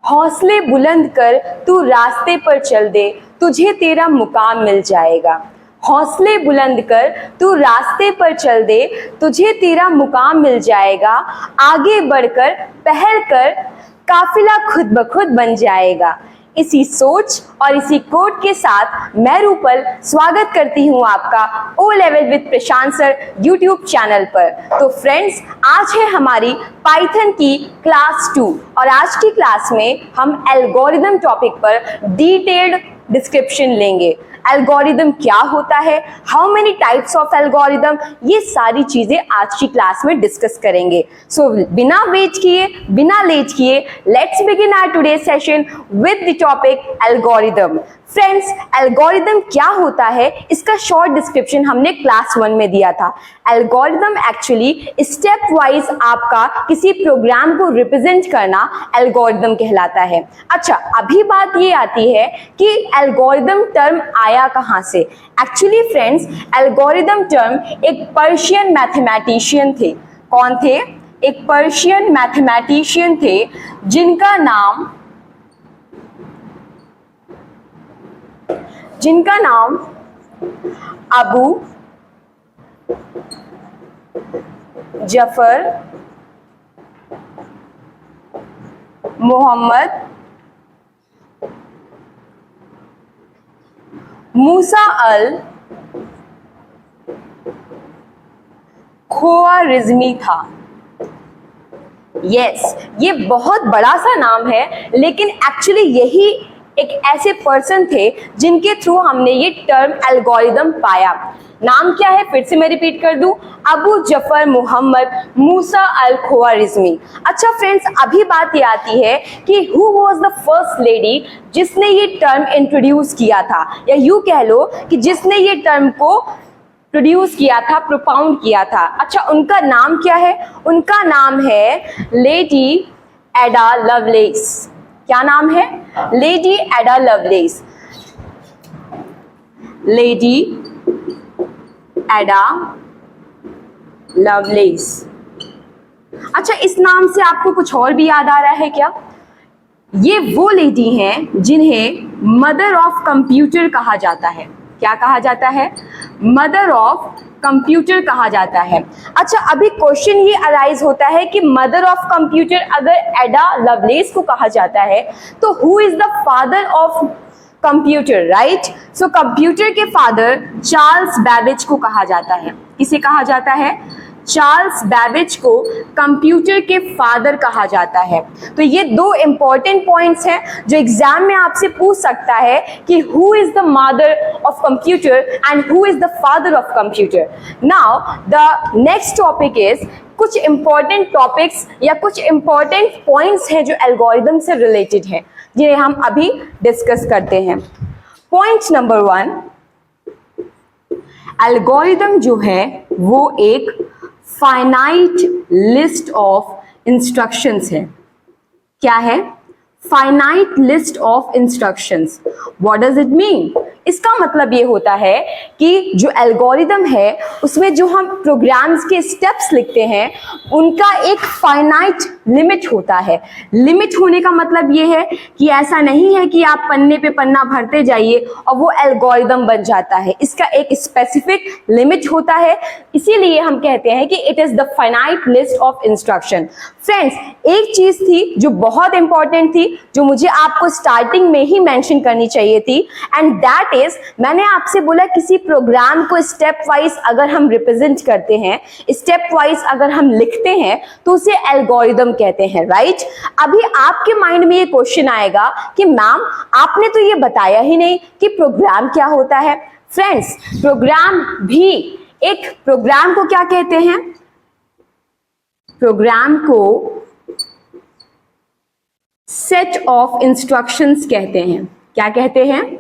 हौसले बुलंद कर तू रास्ते पर चल दे, तुझे तेरा मुकाम मिल जाएगा। हौसले बुलंद कर तू रास्ते पर चल दे, तुझे तेरा मुकाम मिल जाएगा। आगे बढ़कर पहल कर, काफिला खुद ब खुद बन जाएगा। इसी सोच और इसी कोट के साथ मैं रूपल स्वागत करती हूँ आपका O level with Prashant sir YouTube channel पर। तो फ्रेंड्स, आज है हमारी पाइथन की क्लास 2 और आज की क्लास में हम एल्गोरिदम टॉपिक पर डिटेल्ड डिस्क्रिप्शन लेंगे। एल्गोरिदम क्या होता है, how many types of algorithm, ये सारी चीजें आज की क्लास में डिस्कस करेंगे। सो बिना वेट किए, बिना लेट किए, let's begin our today session with the topic algorithm. Friends, algorithm क्या होता है, इसका शॉर्ट डिस्क्रिप्शन हमने क्लास 1 में दिया था। एल्गोरिदम एक्चुअली स्टेप वाइज आपका किसी प्रोग्राम को रिप्रेजेंट करना एल्गोरिदम कहलाता है। अच्छा, अभी बात ये आती है कि एल्गोरिदम टर्म आया कहाँ से। एक्चुअली फ्रेंड्स, एल्गोरिदम टर्म एक पर्शियन मैथमेटिशियन थे। कौन थे? एक पर्शियन मैथमेटिशियन थे जिनका नाम अबू जफर मोहम्मद मूसा अल ख्वारिज़मी था। यस, ये बहुत बड़ा सा नाम है, लेकिन एक्चुअली यही एक ऐसे पर्सन थे जिनके थ्रू हमने ये टर्म एल्गोरिदम पाया। नाम क्या है, फिर से मैं रिपीट कर दूं, अबू जफर मोहम्मद मूसा अल ख्वारिज़मी। अच्छा फ्रेंड्स, अभी बात ये आती है कि who was the first lady जिसने ये टर्म इंट्रोड्यूस किया था, या यूं कह लो कि जिसने ये टर्म को प्रोड्यूस किया था, प्रोपाउंड किया था। अच्छा, उनका नाम क्या है? उनका नाम है लेडी एडा लवलेस। क्या नाम है? लेडी एडा लवलेस। लेडी एडा लवलेस। अच्छा, इस नाम से आपको कुछ और भी याद आ रहा है क्या? ये वो लेडी हैं जिन्हें मदर ऑफ कंप्यूटर कहा जाता है। क्या कहा जाता है? मदर ऑफ कंप्यूटर कहा जाता है। अच्छा, अभी क्वेश्चन ये अराइज होता है कि मदर ऑफ कंप्यूटर अगर एडा लवलेस को कहा जाता है तो who is the father of computer, right? So computer के फादर चार्ल्स बैबेज को कहा जाता है। किसे कहा जाता है? चार्ल्स बैबेज को कंप्यूटर के फादर कहा जाता है। तो ये दो इंपॉर्टेंट पॉइंट्स हैं जो एग्जाम में आपसे पूछ सकता है कि who is the mother of computer and who is the father of computer. Now the next topic is कुछ इंपॉर्टेंट टॉपिक्स या कुछ इंपॉर्टेंट पॉइंट्स हैं जो एल्गोरिदम से रिलेटेड हैं, जिन्हें हम अभी डिस्कस करते हैं। पॉइंट नंबर 1, एल्गोरिदम जो है वो एक फाइनाइट लिस्ट ऑफ इंस्ट्रक्शंस है। क्या है? Finite list of instructions. What does it mean? इसका मतलब ये होता है कि जो एल्गोरिदम है उसमें जो हम प्रोग्राम्स के स्टेप्स लिखते हैं उनका एक फाइनाइट लिमिट होता है। लिमिट होने का मतलब ये है कि ऐसा नहीं है कि आप पन्ने पे पन्ना भरते जाइए और वो एल्गोरिदम बन जाता है। इसका एक स्पेसिफिक लिमिट होता है, इसीलिए हम कहते हैं कि it is the finite list of instruction. Friends, एक चीज थी जो बहुत इंपॉर्टेंट थी, जो मुझे आपको स्टार्टिंग में ही मेंशन करनी चाहिए थी, एंड दैट इज, मैंने आपसे बोला किसी प्रोग्राम को स्टेप वाइज अगर हम रिप्रेजेंट करते हैं, स्टेप वाइज अगर हम लिखते हैं तो उसे एल्गोरिदम कहते हैं, राइट? अभी आपके माइंड में ये क्वेश्चन आएगा कि मैम आपने तो ये बताया ही नहीं कि प्रोग्राम क्या होता है। फ्रेंड्स, प्रोग्राम भी, एक प्रोग्राम को क्या कहते हैं? प्रोग्राम को सेट ऑफ इंस्ट्रक्शंस कहते हैं। क्या कहते हैं?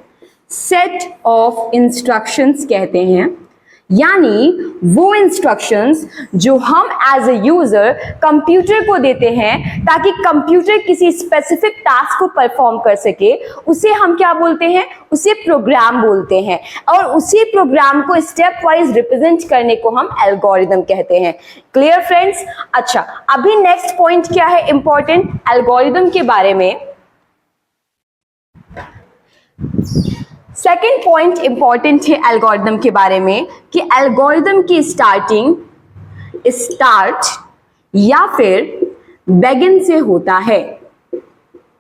सेट ऑफ इंस्ट्रक्शंस कहते हैं। यानी वो इंस्ट्रक्शंस जो हम एज ए यूजर कंप्यूटर को देते हैं ताकि कंप्यूटर किसी स्पेसिफिक टास्क को परफॉर्म कर सके, उसे हम क्या बोलते हैं? उसे प्रोग्राम बोलते हैं। और उसी प्रोग्राम को स्टेप वाइज रिप्रेजेंट करने को हम एल्गोरिदम कहते हैं। Clear friends? अच्छा, अभी नेक्स्ट पॉइंट क्या है इंपॉर्टेंट एल्गोरिदम के बारे में? सेकेंड पॉइंट इंपॉर्टेंट है एल्गोरिदम के बारे में कि एल्गोरिदम की स्टार्टिंग स्टार्ट या फिर बेगिन से होता है।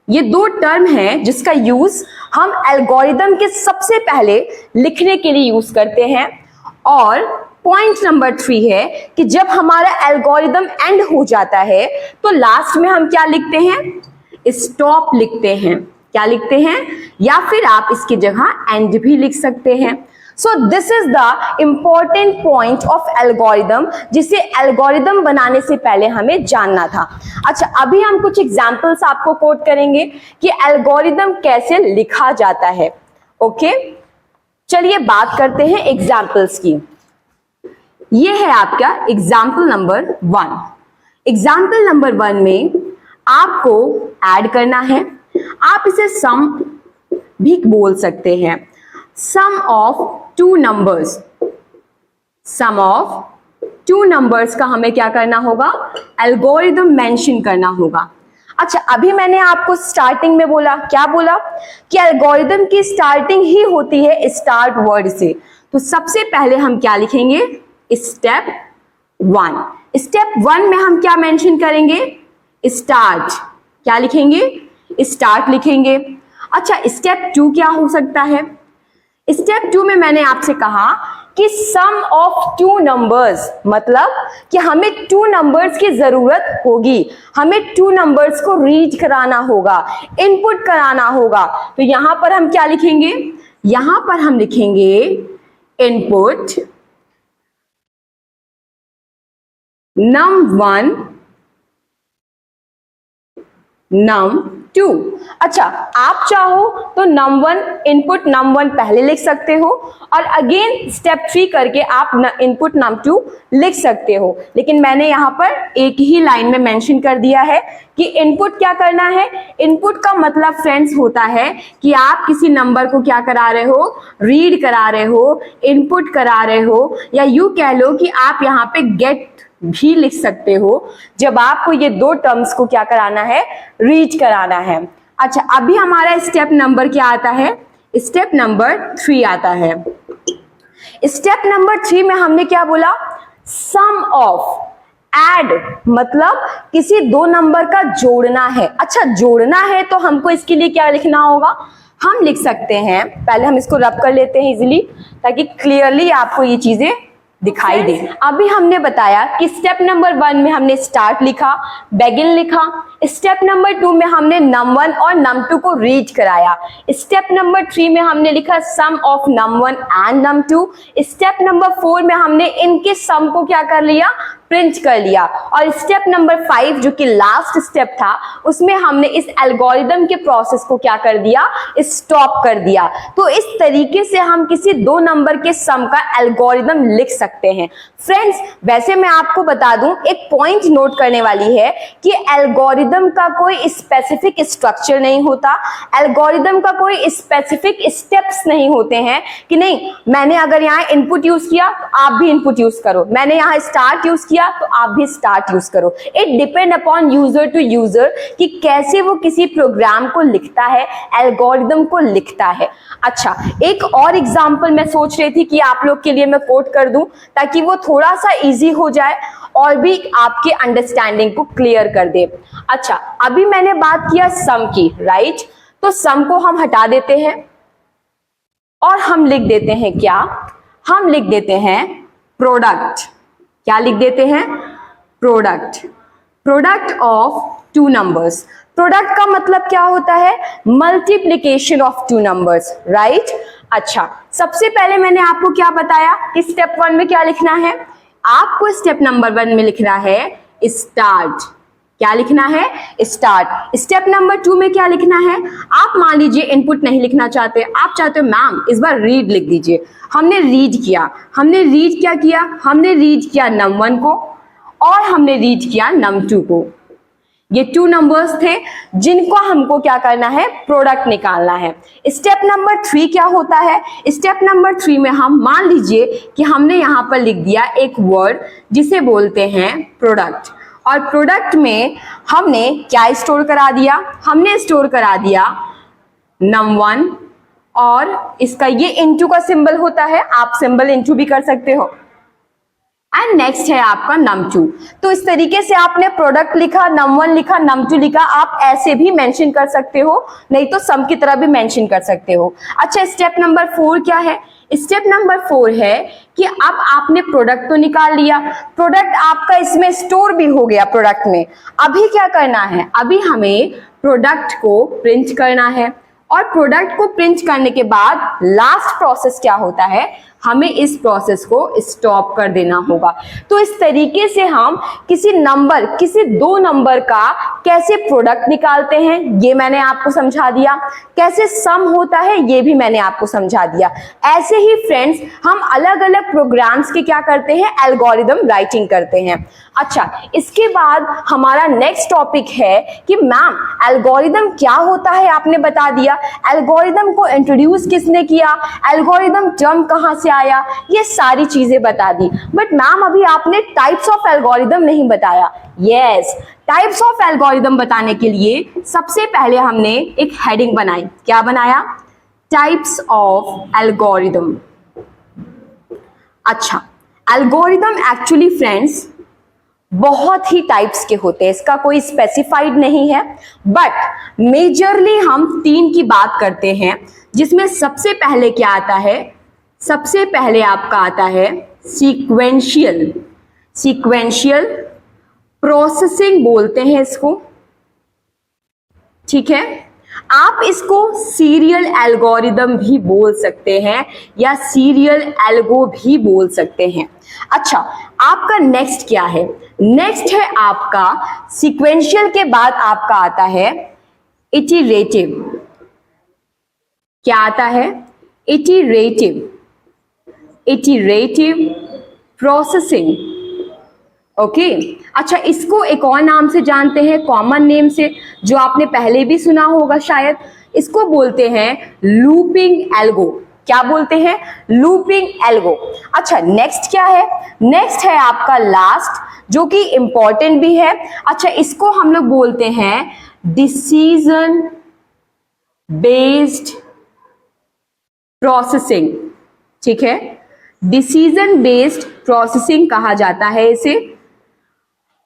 ये दो टर्म हैं जिसका यूज हम एल्गोरिदम के सबसे पहले लिखने के लिए यूज करते हैं। और पॉइंट नंबर 3 है कि जब हमारा एल्गोरिदम एंड हो जाता है तो लास्ट में हम क्या लिखते हैं, स्टॉप लिखते हैं। क्या लिखते हैं, या फिर आप इसकी जगह एंड भी लिख सकते हैं। So this is the important point of algorithm जिसे एल्गोरिदम बनाने से पहले हमें जानना था। अच्छा, अभी हम कुछ एग्जांपल्स आपको कोट करेंगे कि एल्गोरिदम कैसे लिखा जाता है। ओके, चलिए बात करते हैं एग्जांपल्स की। ये है आपका एग्जाम्पल नंबर 1। एग्जाम्पल नंबर 1 में आपको ऐड करना है, आप इसे सम भी बोल सकते हैं। Sum of two numbers, sum of two numbers का हमें क्या करना होगा, एल्गोरिदम मेंशन करना होगा। अच्छा, अभी मैंने आपको स्टार्टिंग में बोला, क्या बोला कि एल्गोरिदम की स्टार्टिंग ही होती है स्टार्ट वर्ड से। तो सबसे पहले हम क्या लिखेंगे, स्टेप 1। स्टेप 1 में हम क्या मेंशन करेंगे, स्टार्ट। क्या लिखेंगे, स्टार्ट लिखेंगे। अच्छा, स्टेप 2 क्या हो सकता है, स्टेप 2 में मैंने आपसे कहा कि सम ऑफ टू नंबर्स, मतलब कि हमें टू नंबर्स की जरूरत होगी, हमें टू नंबर्स को रीड कराना होगा, इनपुट कराना होगा। तो यहां पर हम क्या लिखेंगे, यहां पर हम लिखेंगे इनपुट num1 num2। अच्छा, आप चाहो तो num1 इनपुट num1 पहले लिख सकते हो और अगेन स्टेप 3 करके आप इनपुट num2 लिख सकते हो, लेकिन मैंने यहां पर एक ही लाइन में मेंशन कर दिया है कि इनपुट क्या करना है। इनपुट का मतलब फ्रेंड्स होता है कि आप किसी नंबर को क्या करा रहे हो, रीड करा रहे हो, इनपुट करा रहे हो, या यूं कह लो कि आप यहाँ पे गेट भी लिख सकते हो जब आपको ये दो टर्म्स को क्या कराना है, रीड कराना है। अच्छा, अभी हमारा स्टेप नंबर क्या आता है, स्टेप नंबर 3 आता है। स्टेप नंबर 3 में हमने क्या बोला, सम ऑफ, ऐड मतलब किसी दो नंबर का जोड़ना है। अच्छा, जोड़ना है तो हमको इसके लिए क्या लिखना होगा, हम लिख सकते हैं, पहले हम इसको रब कर लेते हैं इजीली ताकि क्लियरली आपको ये चीजें दिखाई दे। अभी हमने बताया कि स्टेप नंबर 1 में हमने स्टार्ट लिखा, बेगिन लिखा। स्टेप नंबर 2 में हमने num1 और num2 को रीड कराया। स्टेप नंबर 3 में हमने लिखा sum of num1 and num2। Step number 4 में हमने इनके सम को क्या कर लिया, प्रिंट कर लिया। और स्टेप नंबर 5 जो कि लास्ट स्टेप था, उसमें हमने इस एल्गोरिदम के प्रोसेस को क्या कर दिया, स्टॉप कर दिया। तो इस तरीके से हम किसी दो नंबर के सम का एल्गोरिदम लिख सकते हैं। फ्रेंड्स, वैसे मैं आपको बता दूं, एक पॉइंट नोट करने वाली है कि एल्गोरिदम का कोई स्पेसिफिक स्ट्रक्चर नहीं होता, एल्गोरिदम का कोई स्पेसिफिक स्टेप्स नहीं होते हैं कि नहीं मैंने अगर यहाँ इनपुट यूज किया तो आप भी इनपुट यूज करो, मैंने यहाँ स्टार्ट यूज किया तो आप भी स्टार्ट यूज करो। It depend upon user to user कि कैसे वो किसी प्रोग्राम को लिखता है, एल्गोरिदम को लिखता है। अच्छा, एक और एग्जांपल मैं सोच रही थी कि आप लोग के लिए मैं कोट कर दूं ताकि वो थोड़ा सा इजी हो जाए और भी आपके अंडरस्टैंडिंग को क्लियर कर दे। अच्छा, अभी मैंने बात किया सम की, राइट? तो सम को हम हटा देते हैं और हम लिख देते हैं क्या, हम लिख देते हैं प्रोडक्ट। क्या लिख देते हैं, product, product of two numbers. Product का मतलब क्या होता है, multiplication of two numbers, right? अच्छा, सबसे पहले मैंने आपको क्या बताया कि स्टेप 1 में क्या लिखना है, आपको स्टेप नंबर 1 में लिखना है स्टार्ट। क्या लिखना है, स्टार्ट। स्टेप नंबर 2 में क्या लिखना है, आप मान लीजिए इनपुट नहीं लिखना चाहते, आप चाहते हो मैम इस बार रीड लिख दीजिए। हमने रीड किया, हमने रीड क्या किया, हमने रीड किया num1 को और हमने रीड किया num2 को। ये टू नंबर्स थे जिनको हमको क्या करना है, प्रोडक्ट निकालना है। स्टेप नंबर 3 क्या होता है, स्टेप नंबर 3 में हम मान लीजिए कि हमने यहां पर लिख दिया एक वर्ड जिसे बोलते हैं प्रोडक्ट, और प्रोडक्ट में हमने क्या स्टोर करा दिया, हमने स्टोर करा दिया num1 और इसका ये इनटू का सिंबल होता है, आप सिंबल इनटू भी कर सकते हो। एंड नेक्स्ट है आपका num2। तो इस तरीके से आपने प्रोडक्ट लिखा, num1 लिखा, num2 लिखा, आप ऐसे भी मेंशन कर सकते हो, नहीं तो सम की तरह भी मेंशन कर सकते हो। अच्छा, स्टेप नंबर 4 क्या है? स्टेप नंबर 4 है कि अब आपने प्रोडक्ट तो निकाल लिया, प्रोडक्ट आपका इसमें स्टोर भी हो गया प्रोडक्ट में। अभी क्या करना है? अभी हमें प्रोडक्ट को प्रिंट करना है, और प्रोडक्ट को प्रिंट करने के बाद लास्ट प्रोसेस क्या होता है? हमें इस प्रोसेस को स्टॉप कर देना होगा। तो इस तरीके से हम किसी नंबर, किसी दो नंबर का कैसे प्रोडक्ट निकालते हैं ये मैंने आपको समझा दिया, कैसे सम होता है ये भी मैंने आपको समझा दिया। ऐसे ही फ्रेंड्स हम अलग अलग प्रोग्राम्स के क्या करते हैं? एल्गोरिदम राइटिंग करते हैं। अच्छा, इसके बाद हमारा नेक्स्ट टॉपिक है कि मैम एल्गोरिदम क्या होता है? आपने बता दिया। एल्गोरिदम को इंट्रोड्यूस किसने किया? एल्गोरिदम टर्म कहां से आया? ये सारी चीजें बता दी। बट मैम अभी आपने टाइप्स ऑफ एल्गोरिदम नहीं बताया। यस, टाइप्स ऑफ एल्गोरिदम बताने के लिए सबसे पहले हमने एक हेडिंग बनाई। क्या बनाया? Types of algorithm. अच्छा, एल्गोरिदम एक्चुअली फ्रेंड्स बहुत ही टाइप्स के होते हैं, इसका कोई स्पेसिफाइड नहीं है, बट मेजरली हम 3 की बात करते हैं, जिसमें सबसे पहले क्या आता है? सबसे पहले आपका आता है सीक्वेंशियल। सीक्वेंशियल प्रोसेसिंग बोलते हैं इसको, ठीक है। आप इसको सीरियल एल्गोरिदम भी बोल सकते हैं या सीरियल एल्गो भी बोल सकते हैं। अच्छा, आपका नेक्स्ट क्या है? नेक्स्ट है आपका सीक्वेंशियल के बाद आपका आता है इटरेटिव। क्या आता है? इटरेटिव। Iterative processing. ओके, अच्छा, इसको एक और नाम से जानते हैं, कॉमन नेम से, जो आपने पहले भी सुना होगा शायद। इसको बोलते हैं लूपिंग एल्गो। क्या बोलते हैं? Looping algo. अच्छा, नेक्स्ट क्या है? नेक्स्ट है आपका लास्ट, जो कि इंपॉर्टेंट भी है। अच्छा, इसको हम लोग बोलते हैं डिसीजन बेस्ड प्रोसेसिंग। ठीक है, डिसीजन बेस्ड प्रोसेसिंग कहा जाता है इसे।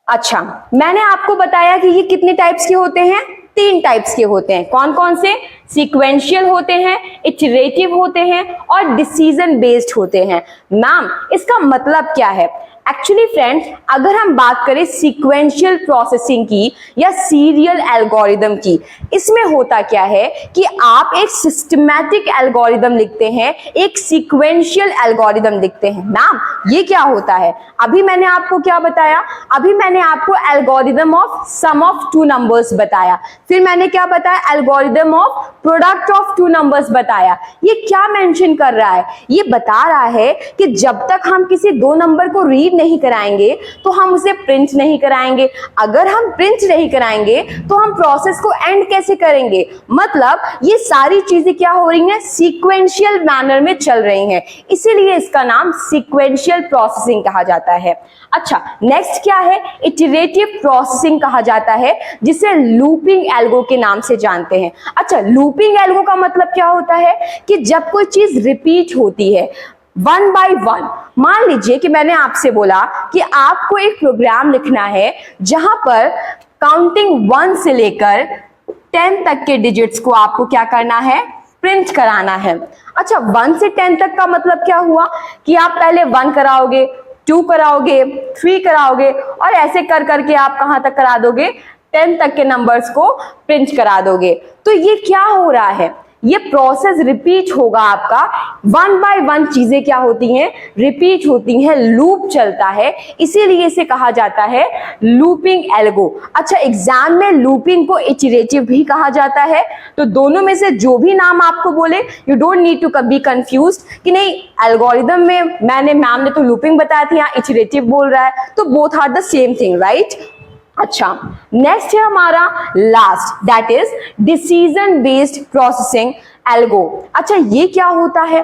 अच्छा, मैंने आपको बताया कि ये कितने टाइप्स के होते हैं? 3 टाइप्स के होते हैं। कौन कौन से? सीक्वेंशियल होते हैं, इटरेटिव होते हैं और डिसीजन बेस्ड होते हैं। मैम इसका मतलब क्या है? एक्चुअली फ्रेंड्स, अगर हम बात करें सीक्वेंशियल प्रोसेसिंग की या सीरियल एल्गोरिदम की, इसमें होता क्या है कि आप एक सिस्टमैटिक एल्गोरिदम लिखते हैं, एक सीक्वेंशियल एल्गोरिदम लिखते हैं। मैम ये क्या होता है? अभी मैंने आपको क्या बताया? अभी मैंने आपको algorithm of sum of 2 numbers बताया, फिर मैंने क्या बताया? Algorithm of product of 2 numbers बताया। ये क्या मेंशन कर रहा है? ये बता रहा है कि जब तक हम किसी 2 नंबर को रीड नहीं कराएंगे तो हम उसे प्रिंट नहीं कराएंगे। अगर हम प्रिंट नहीं कराएंगे तो हम प्रोसेस को एंड कैसे करेंगे? मतलब ये सारी चीजें क्या हो रही हैं? सीक्वेंशियल मैनर में चल रही हैं, इसीलिए इसका नाम सीक्वेंशियल प्रोसेसिंग कहा जाता है। अच्छा, नेक्स्ट क्या है? इटरेटिव प्रोसेसिंग कहा जाता है, जिसे लूपिंग एल्गो के नाम से जानते हैं। अच्छा, लूपिंग एल्गो का मतलब क्या होता है कि जब कोई चीज रिपीट होती है 1 by 1। मान लीजिए कि मैंने आपसे बोला कि आपको एक प्रोग्राम लिखना है जहां पर काउंटिंग 1 से लेकर 10 तक के डिजिट्स को आपको क्या करना है? प्रिंट कराना है। अच्छा, 1 से 10 तक का मतलब क्या हुआ कि आप पहले 1 कराओगे, 2 कराओगे, 3 कराओगे, और ऐसे कर करके आप कहां तक करा दोगे? 10 तक के नंबर्स को प्रिंट करा दोगे। तो ये क्या हो रहा है? ये प्रोसेस रिपीट होगा आपका। 1 by 1 चीजें क्या होती हैं? रिपीट होती हैं, लूप चलता है, इसीलिए इसे कहा जाता है लूपिंग एल्गो। अच्छा, एग्जाम में लूपिंग को इटरेटिव भी कहा जाता है। तो दोनों में से जो भी नाम आपको बोले, you don't need to be confused कि नहीं एल्गोरिदम में मैम ने तो लूपिंग बताया थी, यहाँ इटरेटिव बोल रहा है, तो both are the same thing, right? अच्छा, नेक्स्ट है हमारा last, that is decision based processing algo. अच्छा, ये क्या होता है?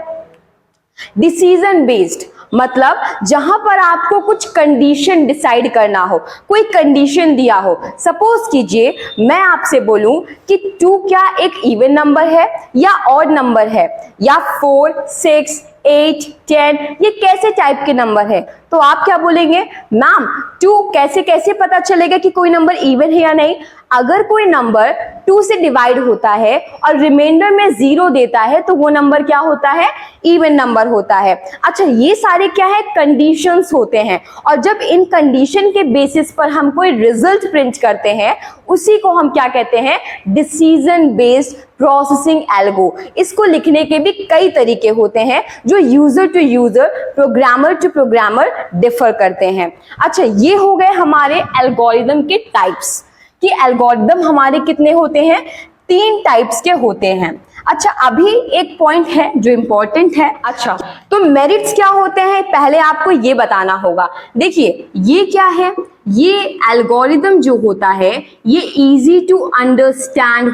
डिसीजन बेस्ड मतलब जहां पर आपको कुछ कंडीशन डिसाइड करना हो, कोई कंडीशन दिया हो। सपोज कीजिए मैं आपसे बोलूं कि 2 क्या एक इवन नंबर है या ऑड नंबर है, या 4, 6, 8, 10 ये कैसे टाइप के नंबर है, तो आप क्या बोलेंगे, मैम 2 कैसे कैसे पता चलेगा कि कोई नंबर इवन है या नहीं। अगर कोई नंबर 2 से डिवाइड होता है और रिमाइंडर में 0 देता है तो वो नंबर क्या होता है, इवन नंबर होता है। अच्छा, ये सारे क्या है, कंडीशंस होते हैं, और जब इन कंडीशन के बेसिस पर हम कोई रिजल्ट प्रिंट करते हैं उसी को हम क्या कहते हैं, डिसीजन बेस्ड प्रोसेसिंग एल्गो। इसको लिखने के भी कई तरीके होते हैं जो user to user, programmer to programmer differ करते हैं। अच्छा, ये हो गए हमारे एल्गोरिदम के टाइप्स कि एल्गोरिदम हमारे कितने होते हैं, 3 टाइप्स के होते हैं। अच्छा, अभी एक पॉइंट है जो इंपॉर्टेंट है। अच्छा, तो मेरिट्स क्या होते हैं पहले आपको ये बताना होगा। देखिए ये क्या है, ये एल्गोरिदम जो होता है ये इजी टू अंडरस्टैंड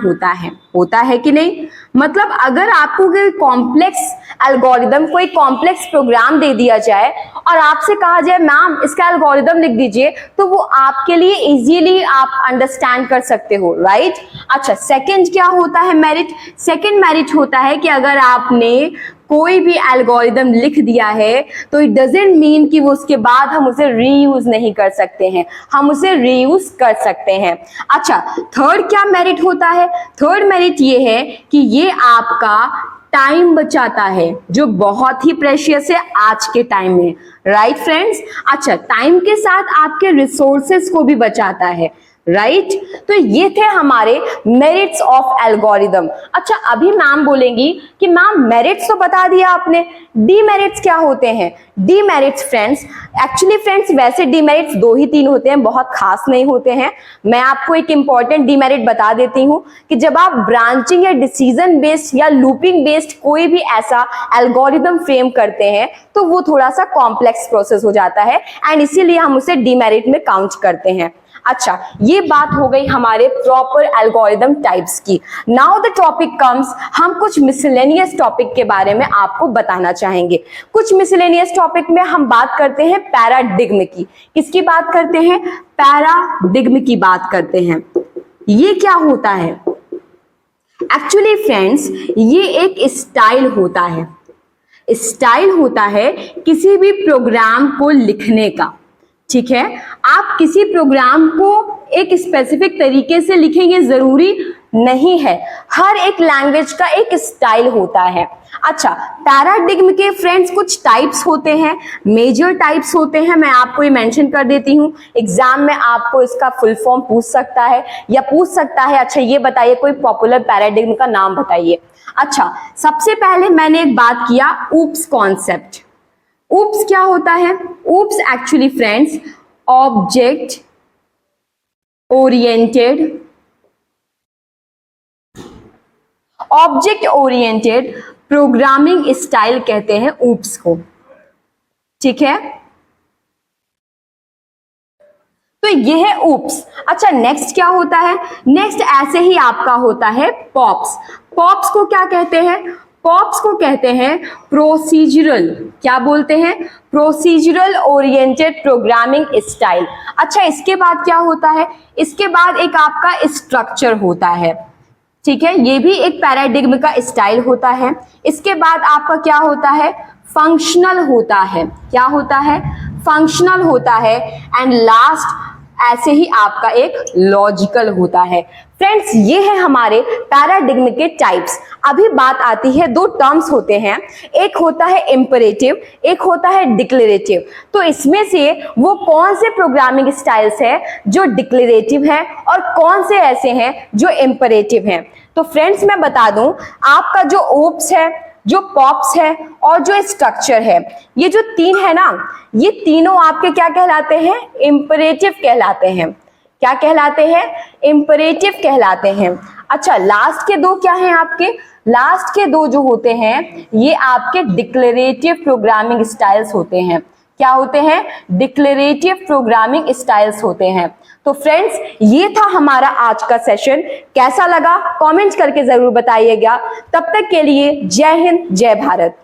होता है कि नहीं। मतलब अगर आपको कोई कॉम्प्लेक्स एल्गोरिदम, कोई कॉम्प्लेक्स प्रोग्राम दे दिया जाए और आपसे कहा जाए मैम इसका एल्गोरिदम लिख दीजिए, तो वो आपके लिए इजीली आप अंडरस्टैंड कर सकते हो, राइट। अच्छा, सेकंड क्या होता है मेरिट, सेकंड मेरिट होता है कि अगर आपने कोई भी एल्गोरिदम लिख दिया है तो इट डजंट मीन कि वो उसके बाद हम उसे रीयूज नहीं कर सकते हैं, हम उसे रीयूज कर सकते हैं। अच्छा, थर्ड क्या मेरिट होता है, थर्ड मेरिट ये है कि ये आपका टाइम बचाता है, जो बहुत ही प्रेशियस है आज के टाइम में, राइट फ्रेंड्स। अच्छा, टाइम के साथ आपके रिसोर्सेस को भी बचाता है, राइट। तो ये थे हमारे मेरिट्स ऑफ एल्गोरिदम। अच्छा, अभी मैम बोलेंगी कि मैम मेरिट्स तो बता दिया आपने, डीमेरिट्स क्या होते हैं। डीमेरिट्स फ्रेंड्स, एक्चुअली फ्रेंड्स वैसे डीमेरिट्स 2 ही 3 होते हैं, बहुत खास नहीं होते हैं। मैं आपको एक इंपॉर्टेंट डीमेरिट बता देती हूँ कि जब आप ब्रांचिंग या डिसीजन बेस्ड या लूपिंग बेस्ड कोई भी ऐसा एल्गोरिदम फ्रेम करते हैं तो वो थोड़ा सा कॉम्प्लेक्स प्रोसेस हो जाता है, एंड इसीलिए हम उसे डीमेरिट में काउंट करते हैं। अच्छा, ये बात हो गई हमारे प्रॉपर एल्गोरिदम टाइप्स की। नाउ द टॉपिक कम्स, हम कुछ मिसलेनियस टॉपिक के बारे में आपको बताना चाहेंगे। कुछ मिसलेनियस टॉपिक में हम बात करते हैं पैराडिग्म की। किसकी बात करते हैं, पैराडिग्म की बात करते हैं। ये क्या होता है, एक्चुअली फ्रेंड्स ये एक स्टाइल होता है, स्टाइल होता है किसी भी प्रोग्राम को लिखने का, ठीक है। आप किसी प्रोग्राम को एक स्पेसिफिक तरीके से लिखेंगे जरूरी नहीं है, हर एक लैंग्वेज का एक स्टाइल होता है। अच्छा, पैराडिग्म के फ्रेंड्स कुछ टाइप्स होते हैं, मेजर टाइप्स होते हैं, मैं आपको ये मेंशन कर देती हूँ। एग्जाम में आपको इसका फुल फॉर्म पूछ सकता है या पूछ सकता है अच्छा ये बताइए कोई पॉपुलर पैराडिग्म का नाम बताइए। अच्छा, सबसे पहले मैंने एक बात किया ऊप्स कॉन्सेप्ट। ऊप्स क्या होता है, oops actually friends object oriented programming style कहते हैं ऊप्स को, ठीक है। तो ये है ऊप्स। अच्छा, नेक्स्ट क्या होता है, नेक्स्ट ऐसे ही आपका होता है पॉप्स। पॉप्स को क्या कहते हैं, पॉप्स को कहते हैं प्रोसीजरल, क्या बोलते हैं, प्रोसीजरल ओरिएंटेड प्रोग्रामिंग स्टाइल। अच्छा, इसके बाद क्या होता है, इसके बाद एक आपका स्ट्रक्चर होता है, ठीक है, ये भी एक पैराडिग्म का स्टाइल होता है। इसके बाद आपका क्या होता है, फंक्शनल होता है, क्या होता है, फंक्शनल होता है, एंड लास्ट ऐसे ही आपका एक लॉजिकल होता है। फ्रेंड्स, ये है हमारे पैराडिग्म के टाइप्स। अभी बात आती है, 2 टर्म्स होते हैं, एक होता है इंपरेटिव, एक होता है डिक्लेरेटिव। तो इसमें से वो कौन से प्रोग्रामिंग स्टाइल्स है जो डिक्लेरेटिव है और कौन से ऐसे हैं जो इंपरेटिव हैं। तो फ्रेंड्स मैं बता दूं, आपका जो ऊप्स है, जो पॉप्स है और जो स्ट्रक्चर है, ये जो 3 है ना, ये तीनों आपके क्या कहलाते हैं, इंपरेटिव कहलाते हैं। क्या कहलाते हैं, इंपरेटिव कहलाते हैं। अच्छा, लास्ट के 2 क्या हैं आपके, लास्ट के 2 जो होते हैं ये आपके डिक्लेरेटिव प्रोग्रामिंग स्टाइल्स होते हैं। क्या होते हैं, डिक्लेरेटिव प्रोग्रामिंग स्टाइल्स होते हैं। तो फ्रेंड्स, ये था हमारा आज का सेशन, कैसा लगा कमेंट करके जरूर बताइएगा। तब तक के लिए जय हिंद, जय भारत।